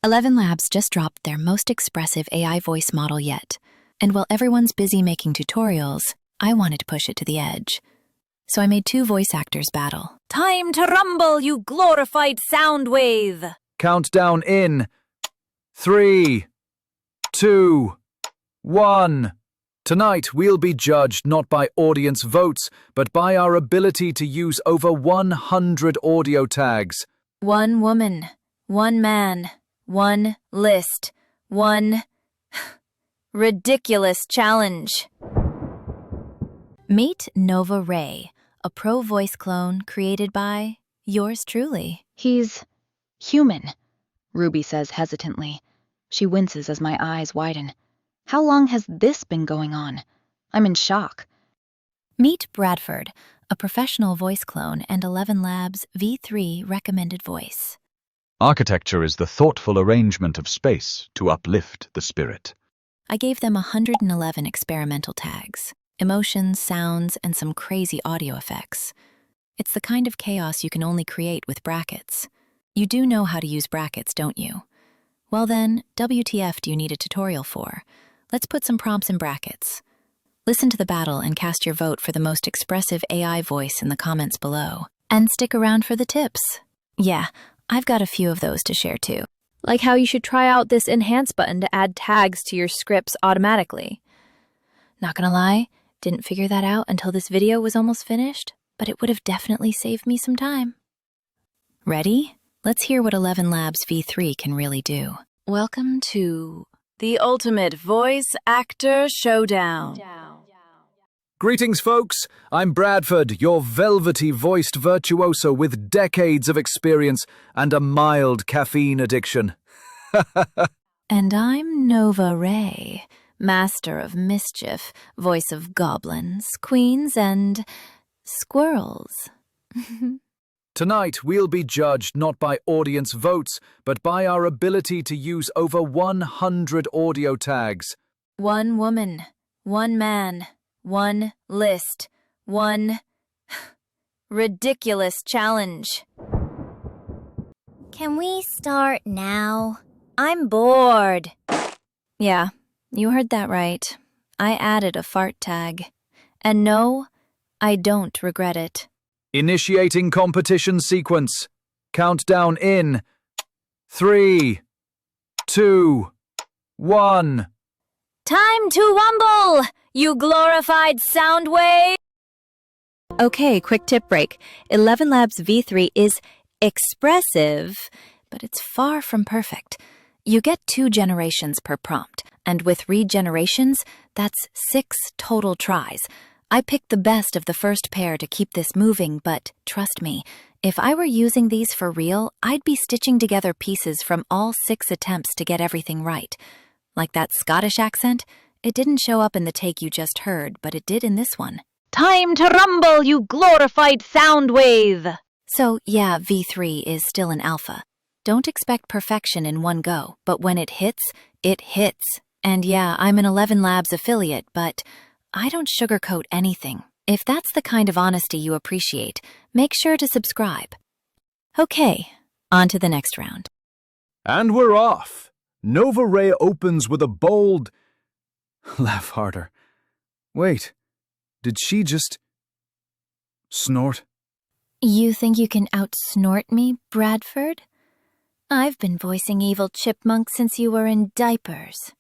ElevenLabs just dropped their most expressive AI voice model yet. And while everyone's busy making tutorials, I wanted to push it to the edge. So I made two voice actors battle. Time to rumble, you glorified sound wave! Countdown in 3, 2, 1. Tonight, we'll be judged not by audience votes, but by our ability to use over 100 audio tags. One woman, one man, one list, one ridiculous challenge. Meet Nova Rae, a pro voice clone created by yours truly. He's human, Ruby says hesitantly. She winces as my eyes widen. How long has this been going on? I'm in shock. Meet Bradford, a professional voice clone and ElevenLabs V3 recommended voice. Architecture is the thoughtful arrangement of space to uplift the spirit. I gave them 111 experimental tags, emotions, sounds, and some crazy audio effects. It's the kind of chaos you can only create with brackets. You do know how to use brackets, don't you? Well then, WTF do you need a tutorial for? Let's put some prompts in brackets. Listen to the battle and cast your vote for the most expressive AI voice in the comments below. And stick around for the tips. Yeah, I've got a few of those to share too. Like how you should try out this enhance button to add tags to your scripts automatically. Not gonna lie, didn't figure that out until this video was almost finished, but it would have definitely saved me some time. Ready? Let's hear what ElevenLabs V3 can really do. Welcome to the ultimate voice actor showdown. Greetings, folks. I'm Bradford, your velvety-voiced virtuoso with decades of experience and a mild caffeine addiction. And I'm Nova Rae, master of mischief, voice of goblins, queens, and squirrels. Tonight, we'll be judged not by audience votes, but by our ability to use over 100 audio tags. One woman, one man, one list, one ridiculous challenge. Can we start now? I'm bored. Yeah, you heard that right. I added a fart tag. And no, I don't regret it. Initiating competition sequence. Countdown in 3, 2, 1. Time to rumble, you glorified sound wave! Okay, quick tip break. ElevenLabs V3 is expressive, but it's far from perfect. You get 2 generations per prompt, and with regenerations, that's 6 total tries. I picked the best of the first pair to keep this moving, but trust me, if I were using these for real, I'd be stitching together pieces from all 6 attempts to get everything right. Like that Scottish accent, it didn't show up in the take you just heard, but it did in this one. Time to rumble, you glorified sound wave! So yeah, V3 is still an alpha. Don't expect perfection in one go, but when it hits, it hits. And yeah, I'm an ElevenLabs affiliate, but I don't sugarcoat anything. If that's the kind of honesty you appreciate, make sure to subscribe. Okay, on to the next round. And we're off. Nova Rae opens with a bold... Laugh harder. Wait, did she just... snort? You think you can out-snort me, Bradford? I've been voicing evil chipmunk since you were in diapers.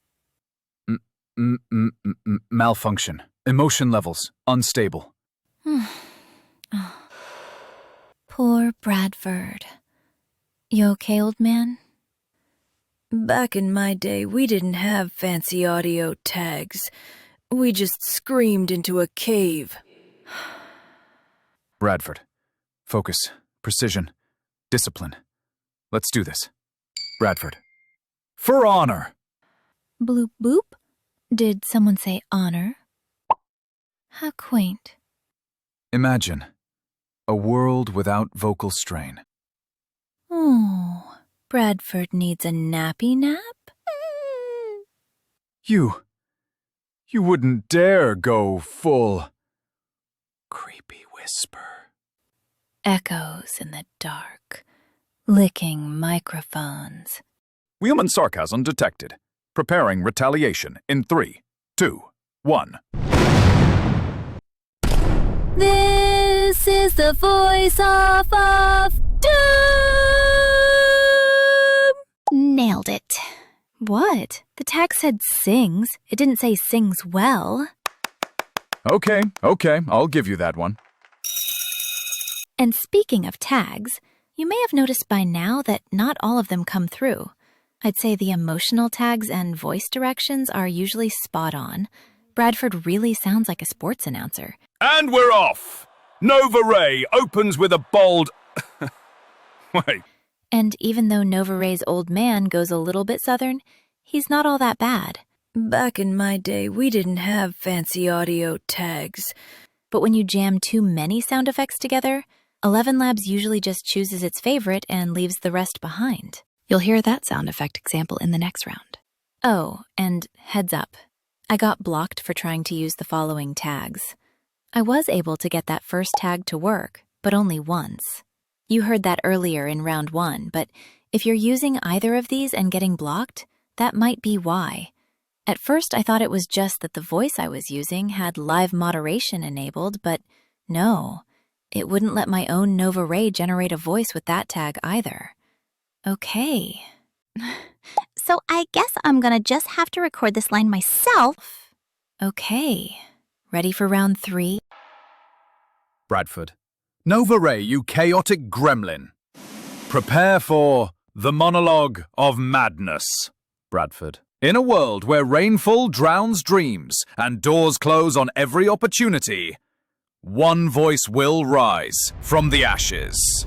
Malfunction. Emotion levels unstable. Poor Bradford. You okay, old man? Back in my day, we didn't have fancy audio tags. We just screamed into a cave. Bradford. Focus. Precision. Discipline. Let's do this. Bradford. For honor! Bloop boop? Did someone say honor? How quaint. Imagine a world without vocal strain. Oh, Bradford needs a nappy nap? You wouldn't dare go full creepy whisper. Echoes in the dark, licking microphones. Wheelman sarcasm detected. Preparing retaliation in 3, 2, 1. This is the voice off of doom! Nailed it. What? The tag said sings. It didn't say sings well. Okay, I'll give you that one. And speaking of tags, you may have noticed by now that not all of them come through. I'd say the emotional tags and voice directions are usually spot on. Bradford really sounds like a sports announcer. And we're off! Nova Rae opens with a bold... Wait. And even though Nova Rae's old man goes a little bit southern, he's not all that bad. Back in my day, we didn't have fancy audio tags. But when you jam too many sound effects together, ElevenLabs usually just chooses its favorite and leaves the rest behind. You'll hear that sound effect example in the next round. Oh, and heads up. I got blocked for trying to use the following tags. I was able to get that first tag to work, but only once. You heard that earlier in round 1, but if you're using either of these and getting blocked, that might be why. At first, I thought it was just that the voice I was using had live moderation enabled, but no, it wouldn't let my own Nova Rae generate a voice with that tag either. Okay. So I guess I'm gonna just have to record this line myself. Okay. Ready for round 3? Bradford. Nova Rae, you chaotic gremlin. Prepare for the monologue of madness. Bradford. In a world where rainfall drowns dreams and doors close on every opportunity, one voice will rise from the ashes.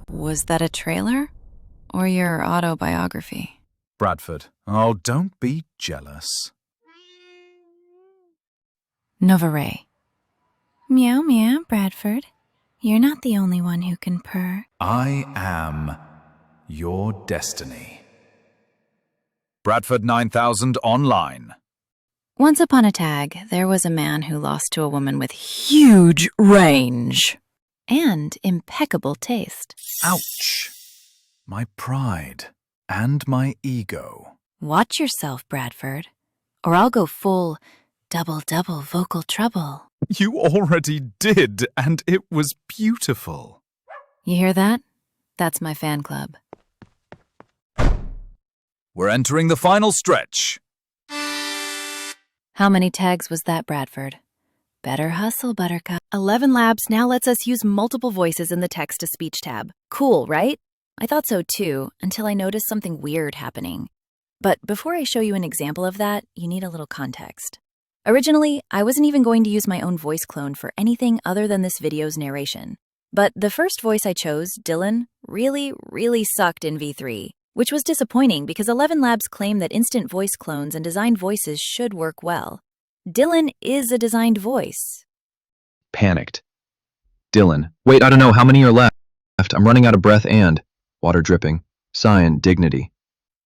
Was that a trailer? Or your autobiography? Bradford. Oh, don't be jealous. Nova Rae. Meow meow, Bradford. You're not the only one who can purr. I am your destiny. Bradford 9000 online. Once upon a tag, there was a man who lost to a woman with huge range and impeccable taste. Ouch. My pride and my ego. Watch yourself, Bradford, or I'll go full double vocal trouble. You already did, and it was beautiful. You hear that? That's my fan club. We're entering the final stretch. How many tags was that, Bradford? Better hustle, Buttercup. ElevenLabs now lets us use multiple voices in the text-to-speech tab. Cool, right? I thought so too, until I noticed something weird happening. But before I show you an example of that, you need a little context. Originally, I wasn't even going to use my own voice clone for anything other than this video's narration. But the first voice I chose, Dylan, really sucked in V3, which was disappointing because ElevenLabs claim that instant voice clones and designed voices should work well. Dylan is a designed voice. Panicked. Dylan. Wait, I don't know how many are left. I'm running out of breath and water dripping. Cyan, dignity.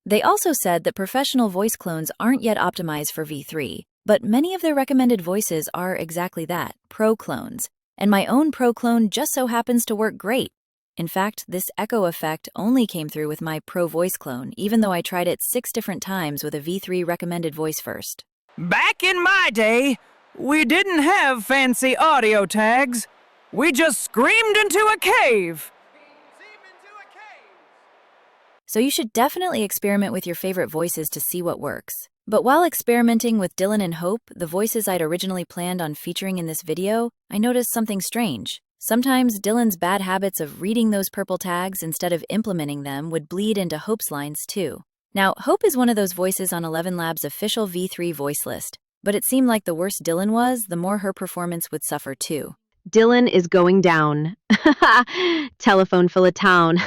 They also said that professional voice clones aren't yet optimized for V3, but many of their recommended voices are exactly that, pro clones. And my own pro clone just so happens to work great. In fact, this echo effect only came through with my pro voice clone, even though I tried it 6 different times with a V3 recommended voice first. Back in my day, we didn't have fancy audio tags. We just screamed into a cave. So you should definitely experiment with your favorite voices to see what works. But while experimenting with Dylan and Hope, the voices I'd originally planned on featuring in this video, I noticed something strange. Sometimes Dylan's bad habits of reading those purple tags instead of implementing them would bleed into Hope's lines too. Now, Hope is one of those voices on ElevenLabs' official V3 voice list, but it seemed like the worse Dylan was, the more her performance would suffer too. Dylan is going down. Telephone full of town.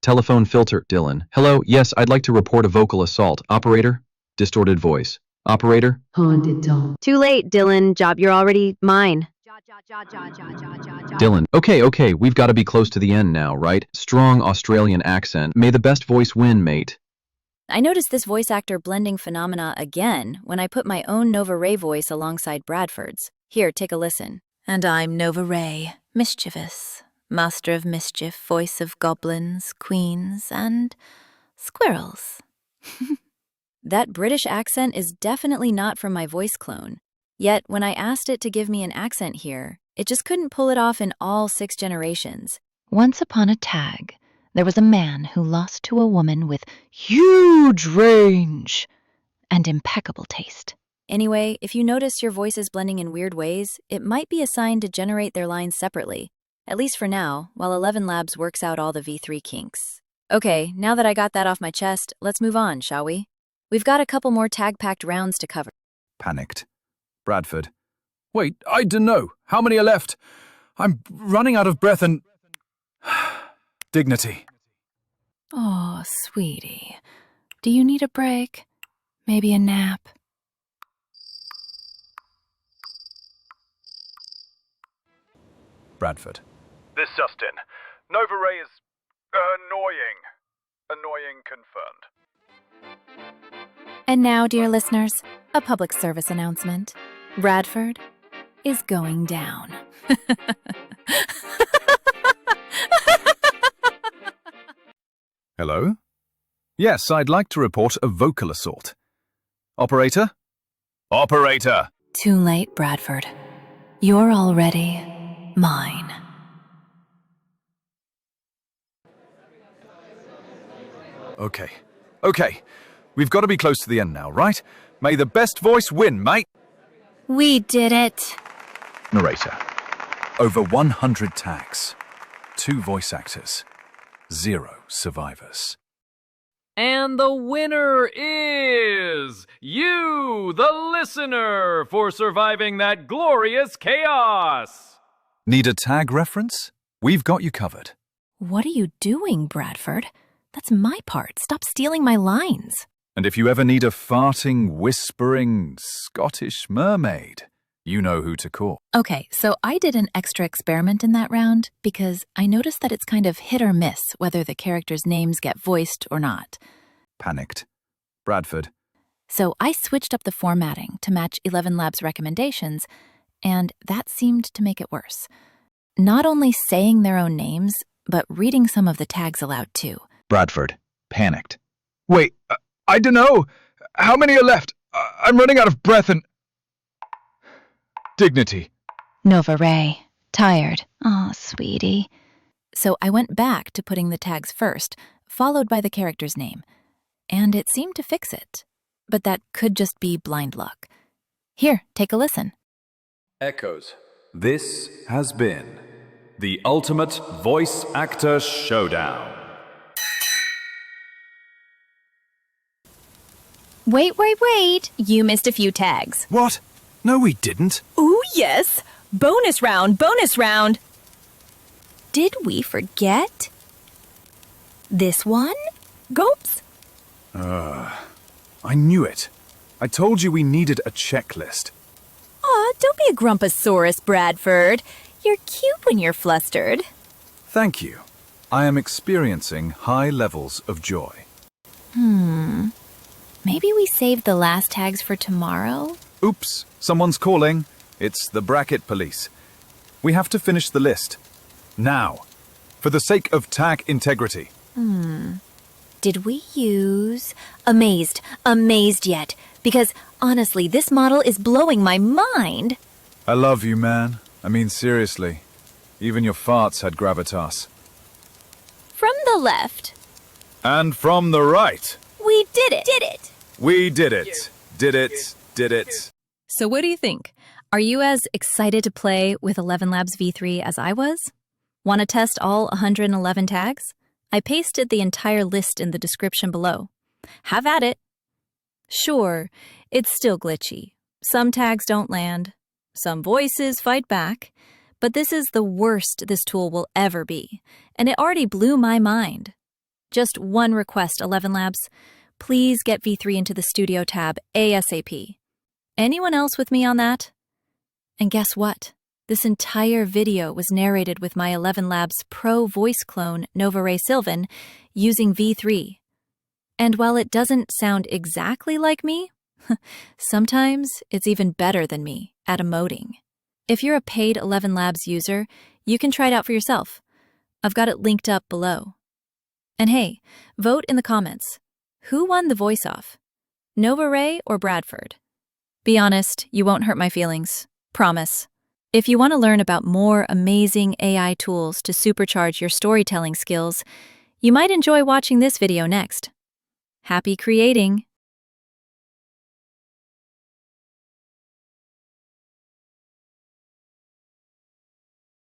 Telephone filter, Dylan. Hello, yes, I'd like to report a vocal assault. Operator? Distorted voice. Operator? Too late, Dylan. Job, you're already mine. Dylan. Okay, we've got to be close to the end now, right? Strong Australian accent. May the best voice win, mate. I noticed this voice actor blending phenomena again when I put my own Nova Rae voice alongside Bradford's. Here, take a listen. And I'm Nova Rae, mischievous, master of mischief, voice of goblins, queens, and squirrels. That British accent is definitely not from my voice clone. Yet, when I asked it to give me an accent here, it just couldn't pull it off in all 6 generations. Once upon a tag, there was a man who lost to a woman with huge range and impeccable taste. Anyway, if you notice your voice is blending in weird ways, it might be a sign to generate their lines separately. At least for now, while ElevenLabs works out all the V3 kinks. Okay, now that I got that off my chest, let's move on, shall we? We've got a couple more tag-packed rounds to cover. Panicked. Bradford. Wait, I dunno. How many are left? I'm running out of breath and... dignity. Oh, sweetie. Do you need a break? Maybe a nap? Bradford. This Justin. Nova Rae is... annoying. Annoying confirmed. And now, dear listeners, a public service announcement. Bradford is going down. Hello? Yes, I'd like to report a vocal assault. Operator? Operator! Too late, Bradford. You're already mine. Okay. We've got to be close to the end now, right? May the best voice win, mate! We did it. Narrator. Over 100 tags. 2 voice actors. 0 survivors. And the winner is you, the listener, for surviving that glorious chaos. Need a tag reference? We've got you covered. What are you doing, Bradford? That's my part. Stop stealing my lines. And if you ever need a farting, whispering Scottish mermaid, you know who to call. Okay, so I did an extra experiment in that round because I noticed that it's kind of hit or miss whether the characters' names get voiced or not. Panicked. Bradford. So I switched up the formatting to match ElevenLabs' recommendations, and that seemed to make it worse. Not only saying their own names, but reading some of the tags aloud too. Bradford. Panicked. Wait, I dunno. How many are left? I'm running out of breath and... dignity. Nova Rae. Tired. Aw, sweetie. So I went back to putting the tags first, followed by the character's name. And it seemed to fix it. But that could just be blind luck. Here, take a listen. Echoes. This has been the Ultimate Voice Actor Showdown. Wait. You missed a few tags. What? No, we didn't. Ooh, yes. Bonus round. Did we forget? This one? Gulps. I knew it. I told you we needed a checklist. Aw, don't be a grumposaurus, Bradford. You're cute when you're flustered. Thank you. I am experiencing high levels of joy. Maybe we save the last tags for tomorrow? Oops, someone's calling. It's the bracket police. We have to finish the list. Now. For the sake of tag integrity. Did we use amazed yet? Because honestly, this model is blowing my mind. I love you, man. I mean, seriously. Even your farts had gravitas. From the left. And from the right. We did it. We did it. Did it. So what do you think? Are you as excited to play with ElevenLabs V3 as I was? Want to test all 111 tags? I pasted the entire list in the description below. Have at it. Sure, it's still glitchy. Some tags don't land. Some voices fight back. But this is the worst this tool will ever be. And it already blew my mind. Just one request, ElevenLabs. Please get V3 into the Studio tab ASAP. Anyone else with me on that? And guess what? This entire video was narrated with my ElevenLabs Pro voice clone, Nova Rae using V3. And while it doesn't sound exactly like me, sometimes it's even better than me at emoting. If you're a paid ElevenLabs user, you can try it out for yourself. I've got it linked up below. And hey, vote in the comments. Who won the voice-off? Nova Rae or Bradford? Be honest, you won't hurt my feelings. Promise. If you want to learn about more amazing AI tools to supercharge your storytelling skills, you might enjoy watching this video next. Happy creating!